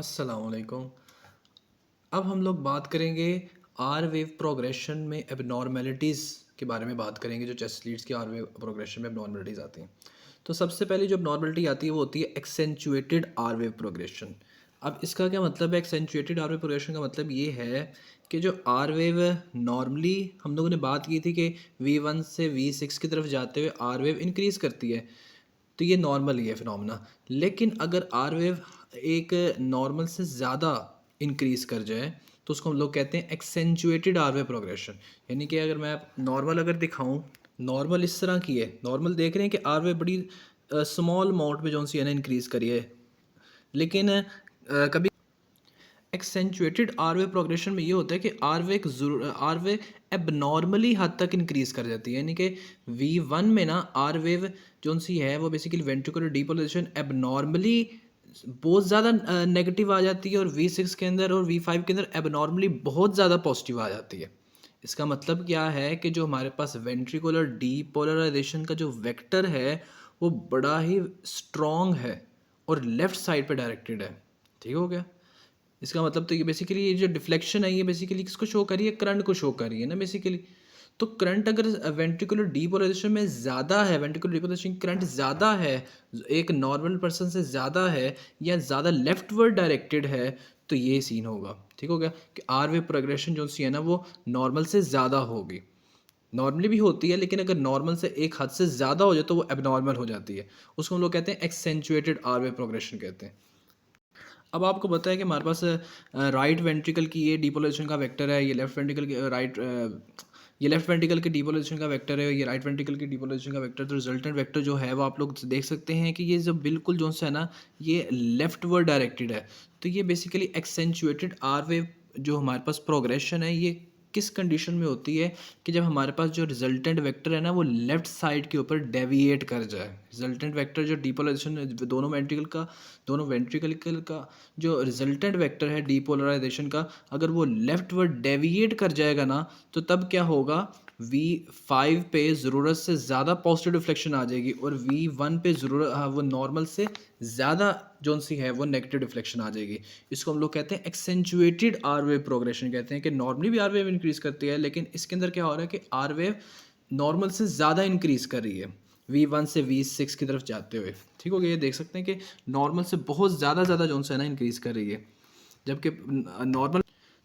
अस्सलाम वालेकुम। अब हम लोग बात करेंगे आर वेव प्रोग्रेशन में एबनॉर्मेलिटीज़ के बारे में बात करेंगे, जो चेस्ट लीड्स की आर वेव प्रोग्रेशन में एबनॉर्मेलिटीज़ आती हैं। तो सबसे पहले जो एबनॉर्मेलिटी आती है वो होती है एक्सेंचुएटेड आर वेव प्रोग्रेशन। अब इसका क्या मतलब है? एक्सेंचुएटेड आर वेव प्रोग्रेशन का मतलब ये है कि जो आर वेव नॉर्मली हम लोगों ने बात की थी कि V1 से V6 की तरफ जाते हुए आर वेव इंक्रीज़ करती है, तो ये नॉर्मल ही है फिनोमेना। लेकिन अगर आर वेव एक नॉर्मल से ज़्यादा इंक्रीज़ कर जाए तो उसको हम लोग कहते हैं एक्सेंचुएटेड आर वेव प्रोग्रेशन। यानी कि अगर मैं नॉर्मल अगर दिखाऊं, नॉर्मल इस तरह की है, नॉर्मल देख रहे हैं कि आर वेव बड़ी स्मॉल अमाउंट में जो सी है ना इंक्रीज़ करी है, लेकिन कभी एक्सेंचुएटेड आरवे प्रोग्रेशन में ये होता है कि आरवे एबनॉर्मली हद तक इंक्रीज़ कर जाती है। यानी कि V1 में ना आर वेव जो सी है वो बेसिकली वेंट्रिकुलर डीपोलराइजेशन एबनॉर्मली बहुत ज़्यादा नेगेटिव आ जाती है, और V6 के अंदर और V5 के अंदर एबनॉर्मली बहुत ज़्यादा पॉजिटिव आ जाती है। इसका मतलब क्या है कि जो हमारे पास वेंट्रिकुलर डीपोलराइजेशन का जो वेक्टर है वो बड़ा ही स्ट्रॉन्ग है और लेफ़्ट साइड पे डायरेक्टेड है। ठीक हो गया? इसका मतलब तो ये बेसिकली ये जो डिफ्लेक्शन है ये बेसिकली किसको शो कर रही है? करंट को शो कर रही है ना बेसिकली। तो करंट अगर वेंट्रिकुलर डीपोलराइजेशन में ज़्यादा है, वेंट्रिकुलर डीपोलराइजेशन करंट ज़्यादा है, एक नॉर्मल पर्सन से ज़्यादा है या ज़्यादा लेफ्टवर्ड डायरेक्टेड है, तो ये सीन होगा। ठीक हो गया कि आर वे प्रोग्रेशन जो सी है ना वो नॉर्मल से ज़्यादा होगी। नॉर्मली भी होती है, लेकिन अगर नॉर्मल से एक हद से ज़्यादा हो जाए तो वो एबनॉर्मल हो जाती है। उसको हम लोग कहते हैं एक्सेंचुएटेड आर वे प्रोग्रेशन कहते हैं। अब आपको पता है कि हमारे पास राइट वेंट्रिकल की ये डीपोलराइजेशन का वेक्टर है, ये लेफ्ट वेंट्रिकल की ये लेफ्ट वेंट्रिकल के डीपोलराइजेशन का वेक्टर है, ये राइट वेंट्रिकल की डीपोलराइजेशन का वेक्टर। तो रिजल्टेंट वेक्टर जो है वो आप लोग देख सकते हैं कि ये जो बिल्कुल जो सा है ना ये लेफ्ट वर्ड डायरेक्टेड है। तो ये बेसिकली एक्सेंचुएटेड आर वेव जो हमारे पास प्रोग्रेशन है ये किस कंडीशन में होती है कि जब हमारे पास जो रिजल्टेंट वेक्टर है ना वो लेफ्ट साइड के ऊपर डेविएट कर जाए। रिजल्टेंट वेक्टर जो डीपोलराइजेशन दोनों वेंट्रिकल का जो रिजल्टेंट वेक्टर है डीपोलराइजेशन का, अगर वो लेफ्ट वर्ड डेविएट कर जाएगा ना तो तब क्या होगा? V5 पे ज़रूरत से ज़्यादा पॉजिटिव डिफ्लेक्शन आ जाएगी, और V1 पे ज़रूरत वो नॉर्मल से ज़्यादा जो सी है वो नेगेटिव डिफ्लेक्शन आ जाएगी। इसको हम लोग कहते हैं एक्सेंचुएटेड आर वेव प्रोग्रेशन कहते हैं कि नॉर्मली भी आर वेव इंक्रीज करती है, लेकिन इसके अंदर क्या हो रहा है कि आर वेव नॉर्मल से ज़्यादा इंक्रीज कर रही है V1 से V6 की तरफ जाते हुए। ठीक हो गया? ये देख सकते हैं कि नॉर्मल से बहुत ज़्यादा जो है ना इंक्रीज कर रही है, जबकि नॉर्मल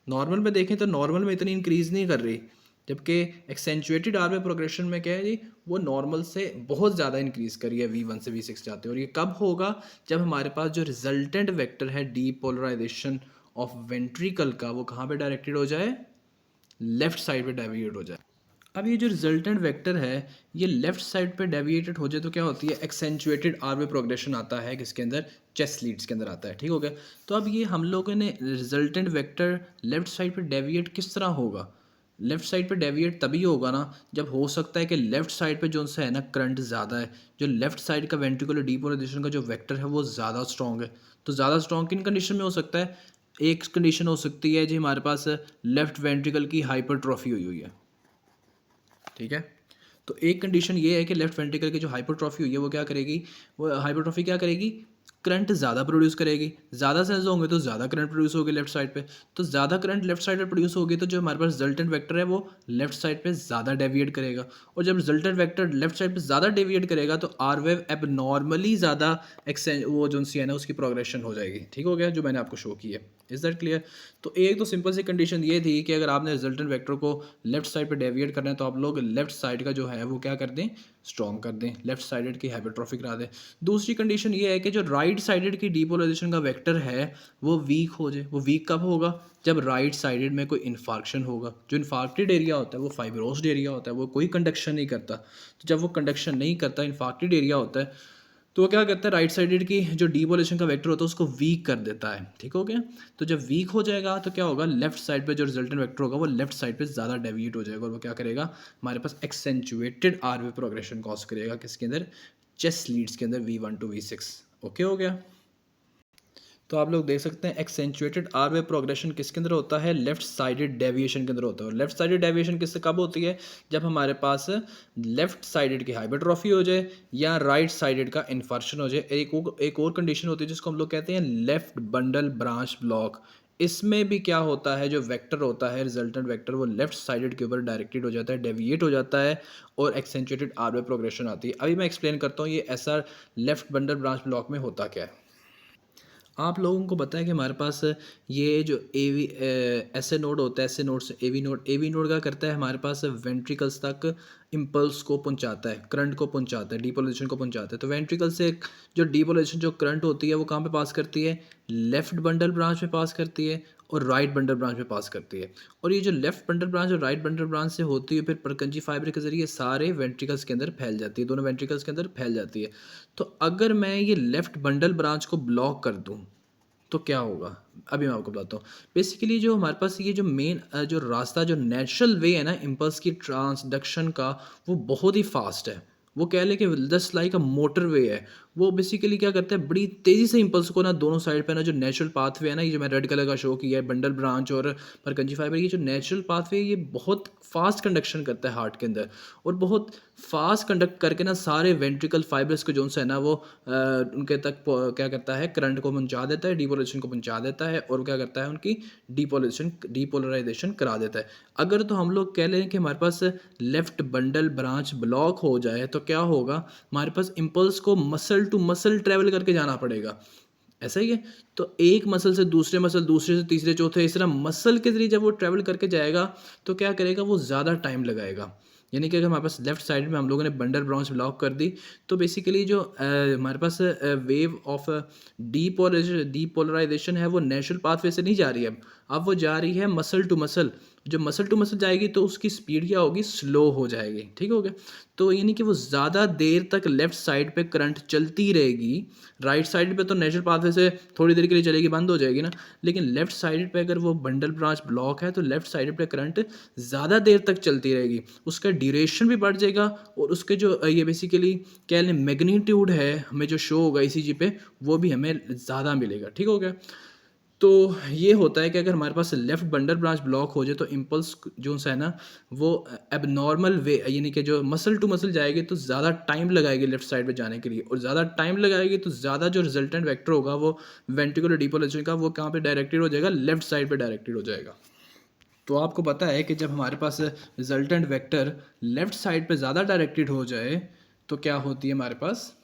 नॉर्मल में देखें तो नॉर्मल में इतनी इंक्रीज़ नहीं कर रही, जबकि एक्सेंचुएटेड आर वे प्रोग्रेशन में क्या है जी, वो नॉर्मल से बहुत ज़्यादा इंक्रीज़ करी है V1 से V6 जाते हैं। और ये कब होगा? जब हमारे पास जो रिजल्टेंट वेक्टर है डीपोलराइजेशन ऑफ वेंट्रिकल का वो कहाँ पे डायरेक्टेड हो जाए? लेफ्ट साइड पे डेविएट हो जाए। अब ये जो रिजल्टेंट वेक्टर है ये लेफ्ट साइड पे डेविएटेड हो जाए तो क्या होती है? एक्सेंचुएटेड आर वे प्रोग्रेशन आता है, किसके अंदर? चेस्ट लीड्स के अंदर आता है। ठीक हो गया? तो अब ये हम लोगों ने रिजल्टेंट वेक्टर लेफ्ट साइड पे डेविएट किस तरह होगा? लेफ्ट साइड पे डेविएट तभी होगा ना जब हो सकता है कि लेफ्ट साइड पे जो सा है ना करंट ज़्यादा है, जो लेफ्ट साइड का वेंट्रिकुलर डीपोलराइजेशन का जो वेक्टर है वो ज़्यादा स्ट्रॉन्ग है। तो ज़्यादा स्ट्रॉन्ग किन कंडीशन में हो सकता है? एक कंडीशन हो सकती है जी हमारे पास लेफ्ट वेंट्रिकल की हाइपरट्रॉफी हुई हुई है। ठीक है? तो एक कंडीशन ये है कि लेफ्ट वेंट्रिकल की जो हाइपरट्रॉफी हुई है वो क्या करेगी? वो हाइपरट्रॉफी क्या करेगी? करंट ज़्यादा प्रोड्यूस करेगी। ज़्यादा सेल्स होंगे तो ज़्यादा करंट प्रोड्यूस होगी लेफ्ट साइड पे। तो ज़्यादा करंट लेफ्ट साइड पे प्रोड्यूस होगी तो जो हमारे पास रिजल्टेंट वेक्टर है वो लेफ्ट साइड पे ज़्यादा डेविएट करेगा, और जब रिजल्टेंट वेक्टर लेफ्ट साइड पे ज़्यादा डेविएट करेगा तो आर वेव एबनॉर्मली ज़्यादा एक्सटेंड वो जो सी है ना उसकी प्रोग्रेशन हो जाएगी। ठीक हो गया? जो मैंने आपको शो की है। Is that clear? तो एक तो सिंपल सी कंडीशन ये थी कि अगर आपने रिजल्टेंट वेक्टर को लेफ्ट साइड पे डेविएट करना है तो आप लोग लेफ्ट साइड का जो है वो क्या कर दें? स्ट्रॉन्ग कर दें, लेफ्ट साइडेड की हाइपरट्रॉफी करा दें। दूसरी कंडीशन ये है कि जो राइट साइडेड की डीपोलराइजेशन का वेक्टर है वो वीक हो जाए। वो वीक कब होगा? जब राइट साइडेड में कोई इन्फार्क्शन होगा। जो इन्फार्क्टेड एरिया होता है वो फाइब्रोस्ड एरिया होता है, वो कोई कंडक्शन नहीं करता। तो जब वो कंडक्शन नहीं करता, इन्फार्क्टेड एरिया होता है, तो वो क्या करता है? राइट साइडेड की जो डीपोलेशन का वेक्टर होता है उसको वीक कर देता है। ठीक हो गया? तो जब वीक हो जाएगा तो क्या होगा? लेफ्ट साइड पे जो रिजल्टेंट वेक्टर होगा वो लेफ्ट साइड पे ज़्यादा डेविएट हो जाएगा, और वो क्या करेगा? हमारे पास एक्सेंचुएटेड आर वे प्रोग्रेशन कॉज करेगा, किसके अंदर? चेस्ट लीड्स के अंदर V1 to V6। ओके हो गया? तो आप लोग देख सकते हैं एक्सेंचुएटेड आर वेव प्रोग्रेशन किसके अंदर होता है, लेफ्ट साइडेड डेविएशन के अंदर होता है। और लेफ्ट साइडेड डेविएशन किससे कब होती है, जब हमारे पास लेफ्ट साइडेड की हाइपरट्रॉफी हो जाए या राइट साइडेड का इन्फर्शन हो जाए। एक और कंडीशन होती है जिसको हम लोग कहते हैं लेफ्ट बंडल ब्रांच ब्लॉक। इसमें भी क्या होता है, जो वेक्टर होता है रिजल्टेंट वेक्टर, वो लेफ्ट साइडेड के ऊपर डायरेक्टेड हो जाता है, डेविएट हो जाता है और एक्सेंचुएटेड आर वेव प्रोग्रेशन आती है। अभी मैं एक्सप्लेन करता हूँ ये ऐसा लेफ्ट बंडल ब्रांच ब्लॉक में होता क्या है। आप लोगों को पता है कि हमारे पास ये जो एवी ऐसे नोड होता है, ऐसे नोड से एवी नोड क्या करता है, हमारे पास वेंट्रिकल्स तक इम्पल्स को पहुंचाता है, करंट को पहुंचाता है, डीपोलराइजेशन को पहुंचाता है। तो वेंट्रिकल से जो डीपोलराइजेशन जो करंट होती है वो कहाँ पे पास करती है, लेफ्ट बंडल ब्रांच में पास करती है और राइट बंडल ब्रांच में पास करती है। और ये जो लेफ्ट बंडल ब्रांच और राइट बंडल ब्रांच से होती है फिर परकंजी फाइबर के जरिए सारे वेंट्रिकल्स के अंदर फैल जाती है, दोनों वेंट्रिकल्स के अंदर फैल जाती है। तो अगर मैं ये लेफ्ट बंडल ब्रांच को ब्लॉक कर दूँ तो क्या होगा, अभी मैं आपको बताता हूँ। बेसिकली जो हमारे पास ये जो मेन जो रास्ता, जो नेचुरल वे है ना इम्पल्स की ट्रांसडक्शन का, वो बहुत ही फास्ट है। वो कह लें कि just like a motor way है। वो बेसिकली क्या करता है, बड़ी तेज़ी से इम्पल्स को ना दोनों साइड पे ना जो नेचुरल पाथवे है ना, ये जो मैं रेड कलर का शो किया है बंडल ब्रांच और परकंजी फाइबर, ये जो नेचुरल पाथवे ये बहुत फास्ट कंडक्शन करता है हार्ट के अंदर। और बहुत फास्ट कंडक्ट करके ना सारे वेंट्रिकल फाइबर्स को जो है ना वो उनके तक क्या करता है, करंट को पहुंचा देता है, डीपोलराइजेशन को पहुंचा देता है और क्या करता है, उनकी डीपोलराइजेशन करा देता है। अगर तो हम लोग कह लें कि हमारे पास लेफ्ट बंडल ब्रांच ब्लॉक हो जाए तो क्या होगा, हमारे पास इम्पल्स को मसल टू मसल ट्रेवल करके जाना पड़ेगा। ऐसा ही है। तो एक मसल से दूसरे मसल, दूसरे से तीसरे, चौथे, इस तरह मसल के जरिए जब वो ट्रैवल करके जाएगा तो क्या करेगा, वो ज़्यादा टाइम लगाएगा। यानी कि अगर हमारे पास लेफ्ट साइड में हम लोगों ने बंडल ब्रांच ब्लॉक कर दी तो बेसिकली जो हमारे पास वेव ऑफ डीपोलराइजेशन है वो नेचुरल पाथवे से नहीं जा रही है, अब वो जा रही है मसल टू मसल। जो मसल टू मसल जाएगी तो उसकी स्पीड क्या होगी, स्लो हो जाएगी। ठीक हो गया। तो यानी कि वो ज़्यादा देर तक लेफ्ट साइड पे करंट चलती रहेगी। राइट साइड पे तो नेचुरल पाथवे से थोड़ी देर के लिए चलेगी, बंद हो जाएगी ना। लेकिन लेफ्ट साइड पे अगर वो बंडल ब्रांच ब्लॉक है तो लेफ्ट साइड पे करंट ज़्यादा देर तक चलती रहेगी, उसका ड्यूरेशन भी बढ़ जाएगा और उसके जो ये बेसिकली क्या लें मैग्नीट्यूड है, हमें जो शो होगा ईसीजी पे, वो भी हमें ज़्यादा मिलेगा। ठीक हो गया। तो ये होता है कि अगर हमारे पास लेफ्ट बंडल ब्रांच ब्लॉक हो जाए तो इम्पल्स जो है ना वो एबनॉर्मल वे, यानी कि जो मसल टू मसल जाएगी तो ज़्यादा टाइम लगाएगी लेफ्ट साइड पे जाने के लिए, और ज़्यादा टाइम लगाएगी तो ज़्यादा जो रिजल्टेंट वेक्टर होगा वो वेंट्रिकुलर डीपोलराइजेशन का, वो कहाँ पे डायरेक्टेड हो जाएगा, लेफ्ट साइड पे डायरेक्टेड हो जाएगा। तो आपको पता है कि जब हमारे पास रिजल्टेंट वेक्टर लेफ्ट साइड पे ज़्यादा डायरेक्टेड हो जाए तो क्या होती है, हमारे पास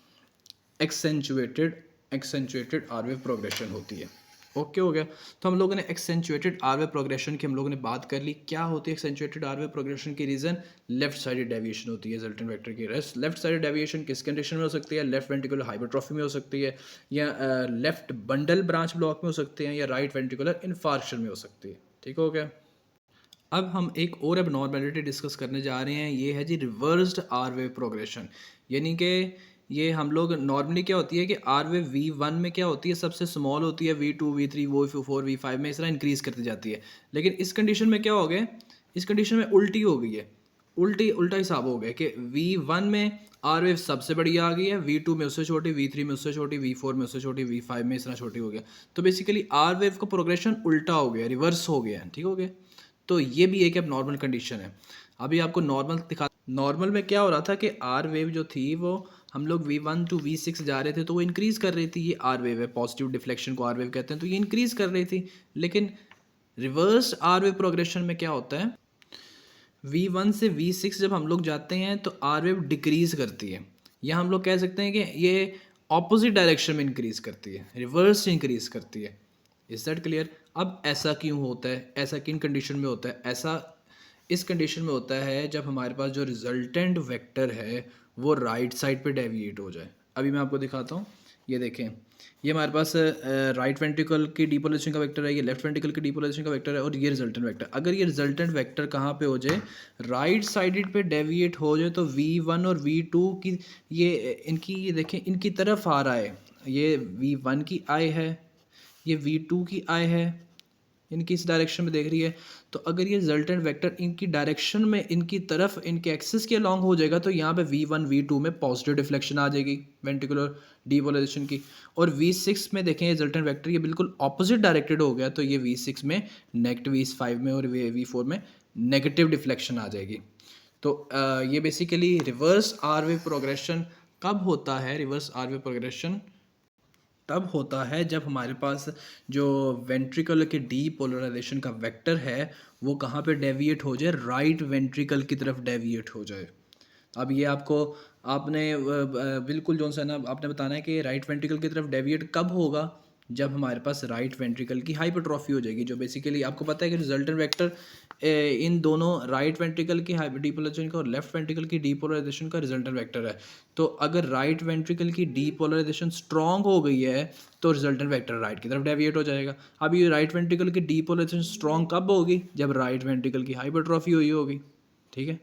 एक्सेंचुएटेड आर वेव प्रोग्रेशन होती है। ओके हो गया। तो हम लोगों ने एक्सेंचुएटेड आर वेव प्रोग्रेशन की हम लोगों ने बात कर ली। क्या होती है एक्सेंचुएटेड आर वेव प्रोग्रेशन की रीज़न, लेफ्ट साइडेड डेविएशन होती है रिजल्टेंट वेक्टर की। रेस्ट लेफ्ट साइडेड डेविएशन किस कंडीशन में हो सकती है, लेफ्ट वेंट्रिकुलर हाइपरट्रॉफी में हो सकती है, या लेफ्ट बंडल ब्रांच ब्लॉक में हो सकते हैं, या राइट वेंट्रिकुलर इन्फार्क्शन में हो सकती है। ठीक हो गया। अब हम एक और एबनॉर्मेलिटी डिस्कस करने जा रहे हैं, ये है जी रिवर्स्ड आर वेव प्रोग्रेशन। यानी कि ये हम लोग नॉर्मली क्या होती है कि आर वेव V1 में क्या होती है, सबसे स्मॉल होती है, V2 V3 V4 V5 में इस तरह इंक्रीज करती जाती है। लेकिन इस कंडीशन में क्या हो गया, इस कंडीशन में उल्टी हो गई है, उल्टा हिसाब हो गया कि V1 में आर वेव सबसे बड़ी आ गई है, V2 में उससे छोटी, V3 में उससे छोटी, V4 में उससे छोटी, V5 में इस तरह छोटी हो गया। तो बेसिकली आर वेव का प्रोग्रेशन उल्टा हो गया, रिवर्स हो गया। ठीक हो गया। तो ये भी एक अब नॉर्मल कंडीशन है। अभी आपको नॉर्मल दिखा, नॉर्मल में क्या हो रहा था कि आर वेव जो थी वो हम लोग V1 टू V6 जा रहे थे तो वो इंक्रीज़ कर रही थी, ये आर वेव है, पॉजिटिव डिफ्लेक्शन को आर वेव कहते हैं, तो ये इंक्रीज़ कर रही थी। लेकिन रिवर्स आर वेव प्रोग्रेशन में क्या होता है, V1 से V6 जब हम लोग जाते हैं तो आर वेव डिक्रीज़ करती है, या हम लोग कह सकते हैं कि ये ऑपोजिट डायरेक्शन में इंक्रीज़ करती है, रिवर्स इंक्रीज़ करती है। Is that clear. अब ऐसा क्यों होता है, ऐसा किन कंडीशन में होता है, ऐसा इस कंडीशन में होता है जब हमारे पास जो रिजल्टेंट वेक्टर है वो राइट साइड पे डेविएट हो जाए। अभी मैं आपको दिखाता हूँ, ये देखें, ये हमारे पास राइट वेंट्रिकल की डीपोलराइजेशन का वेक्टर है, ये लेफ्ट वेंट्रिकल की डीपोलराइजेशन का वेक्टर है, और ये रिजल्टेंट वेक्टर। अगर ये रिजल्टेंट वेक्टर कहाँ पे हो जाए, राइट साइडेड पे डेविएट हो जाए तो V1 और V2 की ये इनकी, ये देखें, इनकी तरफ आ रहा है, ये V1 की आई है, ये V2 की आई है, इनकी इस डायरेक्शन में देख रही है, तो अगर ये रिजल्टेंट वेक्टर इनकी डायरेक्शन में इनकी तरफ इनके एक्सिस के अलॉन्ग हो जाएगा तो यहाँ पे V1 V2 में पॉजिटिव डिफ्लेक्शन आ जाएगी वेंट्रिकुलर डीपोलराइजेशन की। और V6 में देखें रिजल्टेंट वेक्टर ये बिल्कुल ऑपोजिट डायरेक्टेड हो गया, तो ये V6 में नेगेटिव, V5 में और V4 में नेगेटिव डिफ्लेक्शन आ जाएगी। तो ये basically reverse R wave progression कब होता है? रिवर्स आर वेव प्रोग्रेशन तब होता है जब हमारे पास जो वेंट्रिकल के डीपोलराइजेशन का वेक्टर है वो कहाँ पे डेविएट हो जाए? राइट वेंट्रिकल की तरफ डेविएट हो जाए। अब ये आपको आपने बिल्कुल जो सा ना आपने बताना है कि राइट वेंट्रिकल की तरफ डेविएट कब होगा? जब हमारे पास राइट वेंट्रिकल की हाइपरट्रॉफी हो जाएगी, जो बेसिकली आपको पता है कि रिजल्टेंट वेक्टर इन दोनों राइट वेंट्रिकल की डीपोलराइजेशन का और लेफ्ट वेंट्रिकल की डीपोलराइजेशन का रिजल्टेंट वेक्टर है। तो अगर राइट वेंट्रिकल की डीपोलराइजेशन स्ट्रांग हो गई है तो रिजल्टेंट वेक्टर राइट की तरफ डेविएट हो जाएगा। अब ये राइट वेंट्रिकल की डीपोलराइजेशन स्ट्रांग कब होगी? जब राइट वेंट्रिकल की हाइपरट्रॉफी हुई होगी। ठीक है,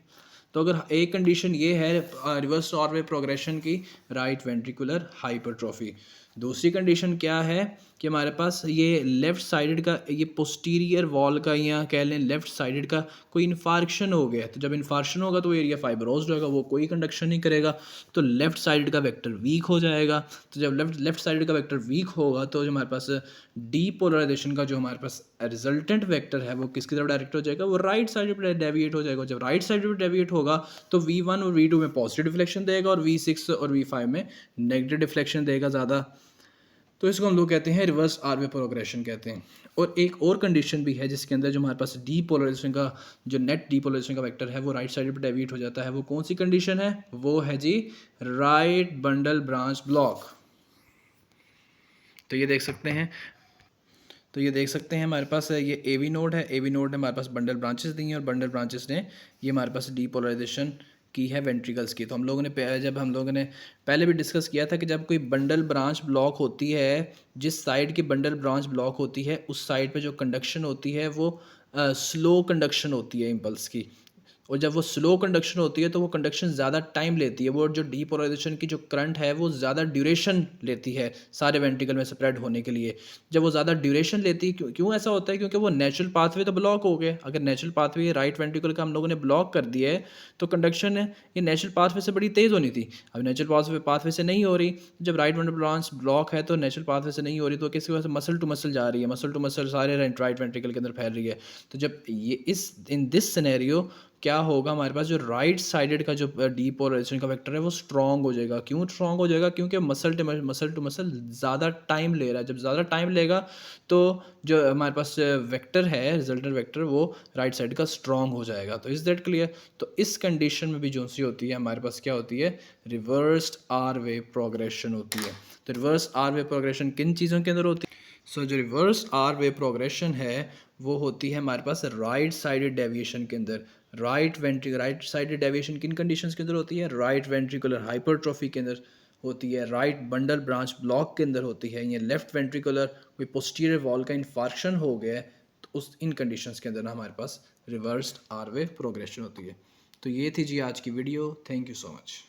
तो अगर एक कंडीशन ये है रिवर्स आर वेव प्रोग्रेशन की, राइट वेंट्रिकुलर हाइपरट्रॉफी। दूसरी कंडीशन क्या है कि हमारे पास ये लेफ़्ट साइडेड का ये पोस्टीरियर वॉल का या कह लें लेफ़्ट साइडेड का कोई इन्फार्क्शन हो गया है। तो जब इन्फार्क्शन होगा तो एरिया फाइब्रोज्ड होगा, वो कोई कंडक्शन नहीं करेगा, तो लेफ़्ट साइड का वेक्टर वीक हो जाएगा। तो जब लेफ़्ट साइड का वेक्टर वीक होगा तो जो हमारे पास डीपोलराइजेशन का जो हमारे पास रिजल्टेंट वेक्टर है वो किसकी तरफ डायरेक्ट हो जाएगा? वो राइट साइड पर डेविएट हो जाएगा। जब राइट साइड पर डेविएट होगा तो V1 और V2 में पॉजिटिव डिफ्लेक्शन देगा और V6 और V5 में नेगेटिव डिफ्लेक्शन देगा ज़्यादा। तो इसको हम लोग कहते हैं रिवर्स आर वेव प्रोग्रेशन कहते हैं। और एक और कंडीशन भी है जिसके अंदर जो हमारे पास डीपोलराइजेशन का जो नेट डीपोलराइजेशन का वेक्टर है वो राइट साइड पर डेविएट हो जाता है। वो कौन सी कंडीशन है? वो है जी राइट बंडल ब्रांच ब्लॉक। तो ये देख सकते हैं हमारे पास ये एवी नोड है। एवी नोड ने हमारे पास बंडल ब्रांचेस दी हैं और बंडल ब्रांचेस ने ये हमारे पास डीपोलराइजेशन की है वेंट्रिकल्स की। तो हम लोगों ने पहले भी डिस्कस किया था कि जब कोई बंडल ब्रांच ब्लॉक होती है, जिस साइड की बंडल ब्रांच ब्लॉक होती है उस साइड पे जो कंडक्शन होती है वो स्लो कंडक्शन होती है इम्पल्स की। और जब वो स्लो कंडक्शन होती है तो वो कंडक्शन ज़्यादा टाइम लेती है। वो जो डीपोलराइजेशन की जो करंट है वो ज़्यादा ड्यूरेशन लेती है सारे वेंट्रिकल में स्प्रेड होने के लिए। जब वो ज़्यादा ड्यूरेशन लेती है, क्यों ऐसा होता है? क्योंकि वो नेचुरल पाथवे तो ब्लॉक हो गए। अगर नेचुरल पाथवे राइट वेंट्रिकल का हम लोगों ने ब्लॉक कर दिया है तो कंडक्शन है ये नेचुरल पाथवे से बड़ी तेज़ होनी थी। अब नेचुरल पाथवे से नहीं हो रही। जब राइट वेंट्रिकल ब्रांच ब्लॉक है तो नेचुरल पाथवे से नहीं हो रही तो किसी वजह से मसल टू मसल जा रही है, मसल टू मसल सारे राइट वेंट्रिकल के अंदर फैल रही है। तो जब ये इन दिस सिनेरियो क्या होगा? हमारे पास जो राइट साइडेड का जो डीपोलराइजेशन का वेक्टर है वो स्ट्रॉन्ग हो जाएगा। क्यों स्ट्रॉन्ग हो जाएगा? क्योंकि मसल टू मसल ज़्यादा टाइम ले रहा है। जब ज़्यादा टाइम लेगा तो जो हमारे पास वेक्टर है रिजल्टेंट वेक्टर वो राइट साइड का स्ट्रॉन्ग हो जाएगा। तो इज़ दैट क्लियर? तो इस कंडीशन में भी जो सी होती है हमारे पास क्या होती है? रिवर्स्ड आर वेव प्रोग्रेशन होती है। तो रिवर्स आर वेव प्रोग्रेशन किन चीज़ों के अंदर होती है? सो जो रिवर्स आर वेव प्रोग्रेशन है वो होती है हमारे पास राइट साइडेड डेविएशन के अंदर। राइट साइडेड डेविएशन किन कंडीशंस के अंदर होती है? राइट वेंट्रिकुलर हाइपरट्रॉफी के अंदर होती है, राइट बंडल ब्रांच ब्लॉक के अंदर होती है, या लेफ्ट वेंट्रिकुलर कोई पोस्टीरियर वॉल का इन्फार्क्शन हो गया है तो उस इन कंडीशंस के अंदर ना हमारे पास रिवर्स्ड आर वेव प्रोग्रेशन होती है। तो ये थी जी आज की video. Thank you so much.